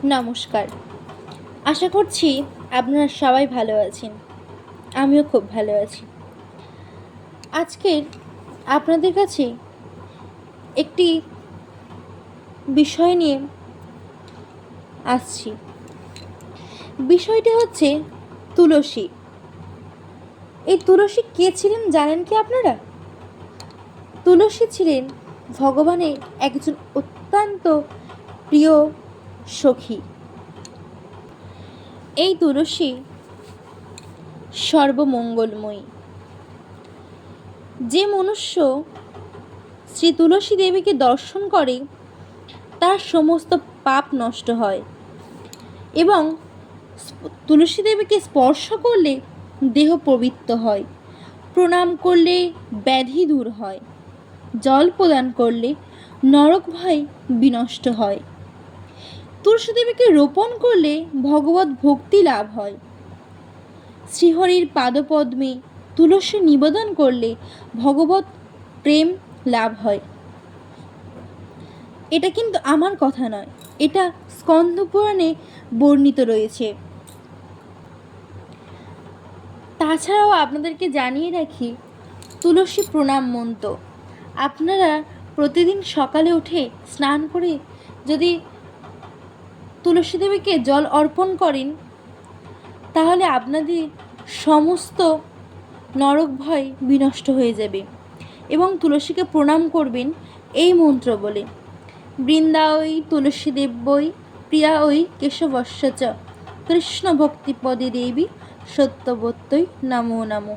নমস্কার। আশা করছি আপনারা সবাই ভালো আছেন। আমিও খুব ভালো আছি। আজকের আপনাদের কাছে একটি বিষয় নিয়ে আসছি। বিষয়টি হচ্ছে তুলসী। এই তুলসী কে ছিলেন জানেন কি আপনারা? তুলসী ছিলেন ভগবানের একজন অত্যন্ত প্রিয় সখী। এই তুলসী সর্বমঙ্গলময়ী। যে মনুষ্য শ্রী তুলসী দেবীকে দর্শন করে তার সমস্ত পাপ নষ্ট হয় এবং তুলসী দেবীকে স্পর্শ করলে দেহ পবিত্র হয়, প্রণাম করলে ব্যাধি দূর হয়, জল প্রদান করলে নরক ভয় বিনষ্ট হয়, তুলসী দেবীকে রোপণ করলে ভগবত ভক্তি লাভ হয়, শ্রীহরির পাদপদ্মে তুলসী নিবেদন করলে ভগবত প্রেম লাভ হয়। এটা কিন্তু আমার কথা নয়, এটা স্কন্দ পুরাণে বর্ণিত রয়েছে। তাছাড়াও আপনাদেরকে জানিয়ে রাখি, তুলসী প্রণাম মন্ত্র আপনারা প্রতিদিন সকালে উঠে স্নান করে যদি তুলসী দেবীকে জল অর্পণ করেন তাহলে আপনাদের সমস্ত নরক ভয় বিনষ্ট হয়ে যাবে এবং তুলসীকে প্রণাম করবেন এই মন্ত্র বলে, বৃন্দাওই তুলসী দেব্যই প্রিয়া ওই কেশবস্য চ কৃষ্ণ ভক্তিপদে দেবী সত্যবত্যই নমো নমো।